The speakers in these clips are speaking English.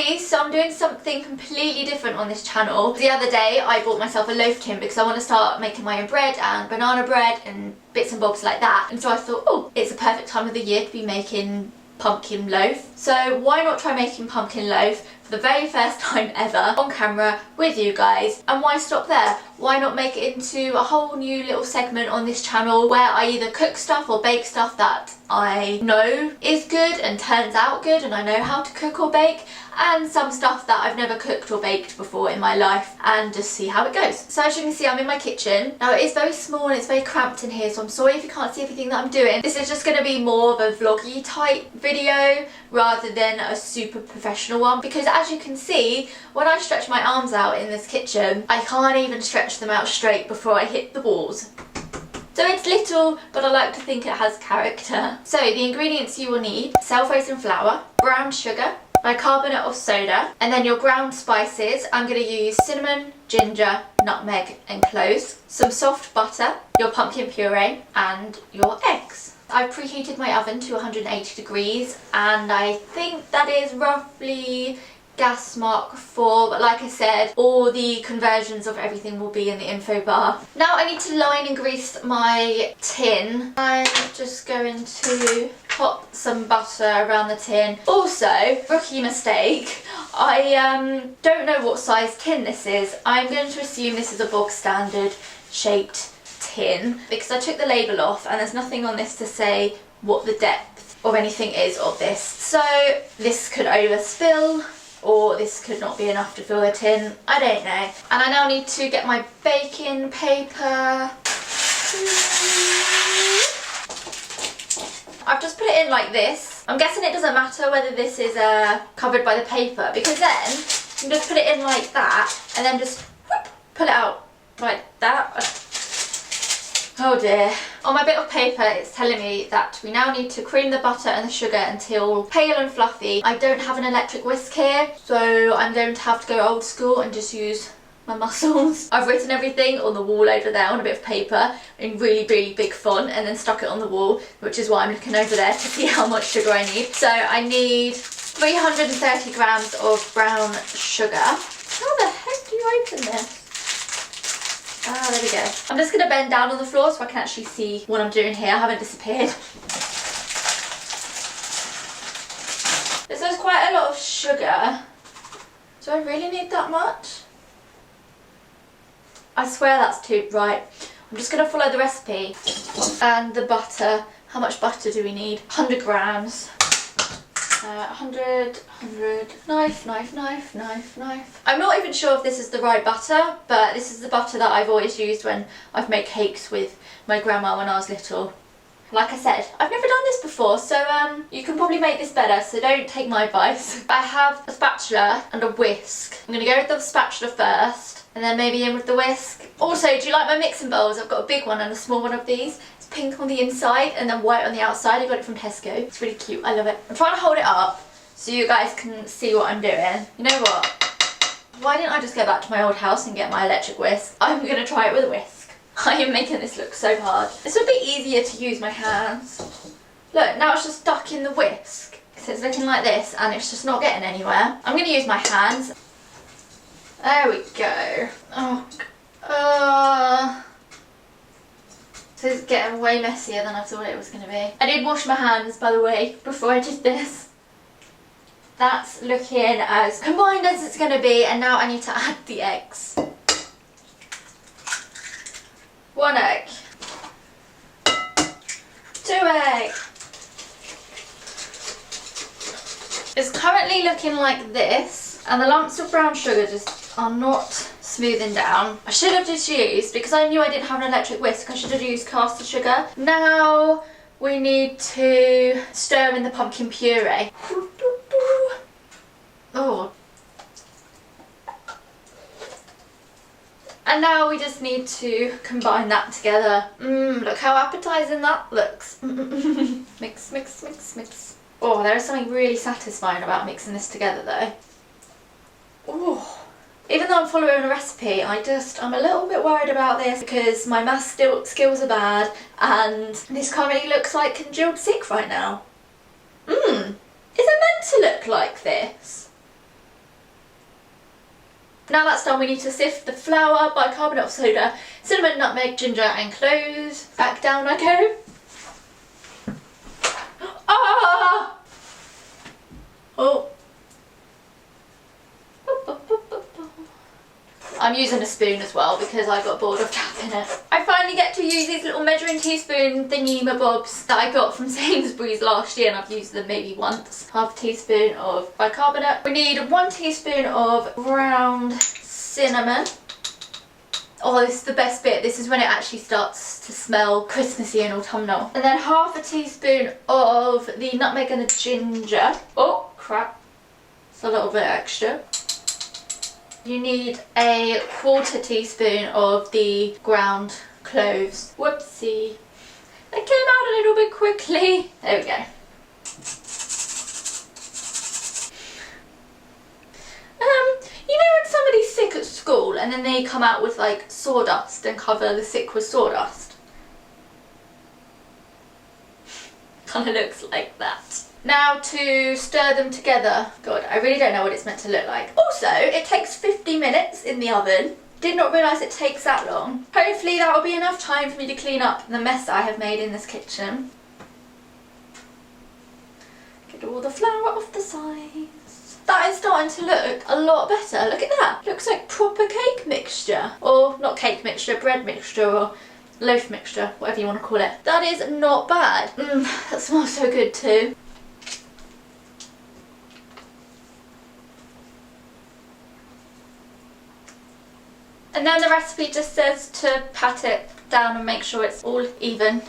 me, so I'm doing something completely different on this channel. The other day I bought myself a loaf tin because I want to start making my own bread and banana bread and bits and bobs like that. And so I thought, oh, it's a perfect time of the year to be making pumpkin loaf. So why not try making pumpkin loaf for the very first time ever on camera with you guys? And why stop there? Why not make it into a whole new little segment on this channel where I either cook stuff or bake stuff that I know is good and turns out good and I know how to cook or bake, and some stuff that I've never cooked or baked before in my life, and just see how it goes. So as you can see, I'm in my kitchen. Now it is very small and it's very cramped in here, so I'm sorry if you can't see everything that I'm doing. This is just going to be more of a vloggy type video rather than a super professional one, because as you can see, when I stretch my arms out in this kitchen, I can't even stretch them out straight before I hit the walls. So it's little, but I like to think it has character. So the ingredients you will need: self-raising flour, brown sugar, bicarbonate of soda, and then your ground spices. I'm going to use cinnamon, ginger, nutmeg and cloves, some soft butter, your pumpkin puree and your eggs. I've preheated my oven to 180 degrees and I think that is roughly gas mark 4, but like I said, all the conversions of everything will be in the info bar. Now I need to line and grease my tin. I'm just going to pop some butter around the tin. Also, rookie mistake, I don't know what size tin this is. I'm going to assume this is a bog standard shaped tin because I took the label off and there's nothing on this to say what the depth or anything is of this. So this could overspill, or this could not be enough to fill the tin. I don't know. And I now need to get my baking paper. I've just put it in like this. I'm guessing it doesn't matter whether this is covered by the paper, because then you can just put it in like that and then just whoop, pull it out like that. Oh dear. On my bit of paper it's telling me that we now need to cream the butter and the sugar until pale and fluffy. I don't have an electric whisk here, so I'm going to have to go old school and just use my muscles. I've written everything on the wall over there on a bit of paper in really big font and then stuck it on the wall, which is why I'm looking over there to see how much sugar I need. So I need 330 grams of brown sugar. How the heck do you open this? Ah, there we go. I'm just going to bend down on the floor so I can actually see what I'm doing here. I haven't disappeared. This is quite a lot of sugar. Do I really need that much? I swear that's too... Right. I'm just going to follow the recipe. And the butter. How much butter do we need? 100 grams. 100, knife. I'm not even sure if this is the right butter, but this is the butter that I've always used when I've made cakes with my grandma when I was little. Like I said, I've never done this before, so you can probably make this better, so don't take my advice. I have a spatula and a whisk. I'm going to go with the spatula first, and then maybe in with the whisk. Also, do you like my mixing bowls? I've got a big one and a small one of these. Pink on the inside and then white on the outside. I got it from Tesco. It's really cute. I love it. I'm trying to hold it up so you guys can see what I'm doing. You know what? Why didn't I just go back to my old house and get my electric whisk? I'm going to try it with a whisk. I am making this look so hard. This would be easier to use my hands. Look, now it's just stuck in the whisk. So it's looking like this and it's just not getting anywhere. I'm going to use my hands. There we go. Oh, this is getting way messier than I thought it was going to be. I did wash my hands, by the way, before I did this. That's looking as combined as it's going to be, and now I need to add the eggs. 1 egg. 2 eggs. It's currently looking like this, and the lumps of brown sugar just are not smoothing down. I should have just used, because I knew I didn't have an electric whisk, I should have used caster sugar. Now we need to stir in the pumpkin puree. Oh. And now we just need to combine that together. Look how appetizing that looks. Mix, mix, mix, mix. Oh, there is something really satisfying about mixing this together though. Oh. Even though I'm following a recipe, I'm a little bit worried about this because my maths skills are bad and this currently looks like congealed sick right now. Is it meant to look like this? Now that's done, we need to sift the flour, bicarbonate of soda, cinnamon, nutmeg, ginger and cloves. Back down I go. Ah! Oh. I'm using a spoon as well because I got bored of tapping it. I finally get to use these little measuring teaspoon thingy-mabobs that I got from Sainsbury's last year, and I've used them maybe once. Half a teaspoon of bicarbonate. We need 1 teaspoon of ground cinnamon. Oh, this is the best bit. This is when it actually starts to smell Christmassy and autumnal. And then half a teaspoon of the nutmeg and the ginger. Oh, crap. It's a little bit extra. You need a 1/4 teaspoon of the ground cloves. Whoopsie. That came out a little bit quickly. There we go. You know when somebody's sick at school and then they come out with like sawdust and cover the sick with sawdust? Kind of looks like that. Now to stir them together. God, I really don't know what it's meant to look like. Also, it takes 50 minutes in the oven. Did not realise it takes that long. Hopefully that will be enough time for me to clean up the mess that I have made in this kitchen. Get all the flour off the sides. That is starting to look a lot better. Look at that. Looks like proper cake mixture. Or not cake mixture, bread mixture, or loaf mixture, whatever you want to call it. That is not bad. That smells so good too. And then the recipe just says to pat it down and make sure it's all even.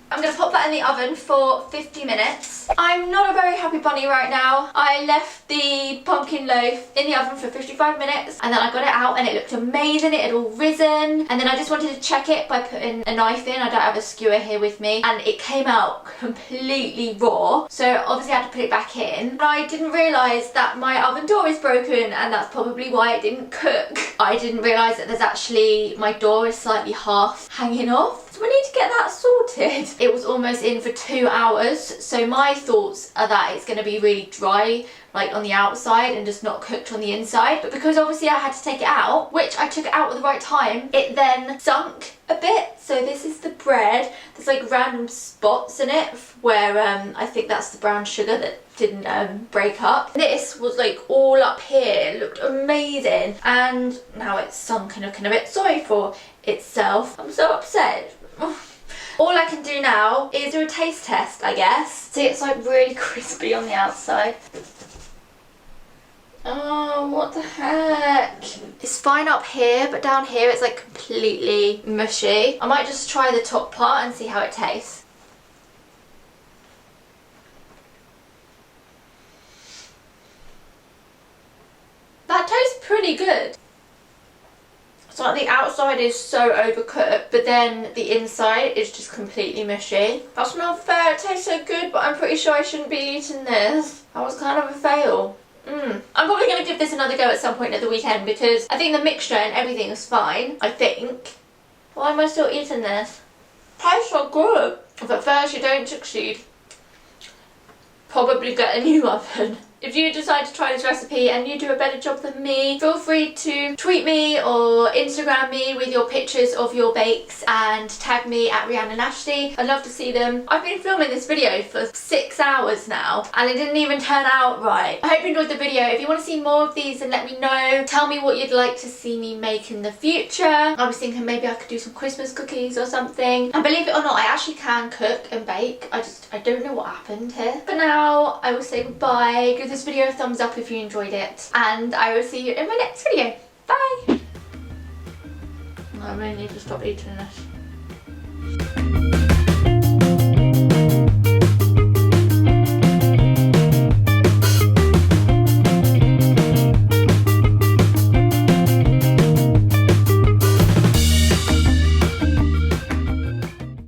I'm going to pop that in the oven for 50 minutes. I'm not a very happy bunny right now. I left the pumpkin loaf in the oven for 55 minutes and then I got it out and it looked amazing. It had all risen, and then I just wanted to check it by putting a knife in. I don't have a skewer here with me, and it came out completely raw, so obviously I had to put it back in. And I didn't realise that my oven door is broken, and that's probably why it didn't cook. I didn't realise that there's actually, my door is slightly half hanging off. So we need to get that sorted. It was almost in for 2 hours, so my thoughts are that it's going to be really dry, like on the outside, and just not cooked on the inside. But because obviously I had to take it out, which I took it out at the right time, it then sunk a bit. So this is the bread. There's like random spots in it where I think that's the brown sugar that didn't break up. This was like all up here. It looked amazing, and now it's sunk and looking a bit sorry for itself. I'm so upset. All I can do now is do a taste test, I guess. See, it's like really crispy on the outside. Oh, what the heck? It's fine up here, but down here it's like completely mushy. I might just try the top part and see how it tastes. That tastes pretty good. So like the outside is so overcooked, but then the inside is just completely mushy. That's not fair. It tastes so good, but I'm pretty sure I shouldn't be eating this. That was kind of a fail. I'm probably going to give this another go at some point at the weekend, because I think the mixture and everything is fine, I think. Why am I still eating this? Tastes so good. If at first you don't succeed, probably get a new oven. If you decide to try this recipe and you do a better job than me, feel free to tweet me or Instagram me with your pictures of your bakes and tag me at Rhiannon Ashley. I'd love to see them. I've been filming this video for 6 hours now and it didn't even turn out right. I hope you enjoyed the video. If you want to see more of these, then let me know. Tell me what you'd like to see me make in the future. I was thinking maybe I could do some Christmas cookies or something. And believe it or not, I actually can cook and bake. I don't know what happened here. For now, I will say goodbye. Give this video a thumbs up if you enjoyed it, and I will see you in my next video. Bye! I really need to stop eating this.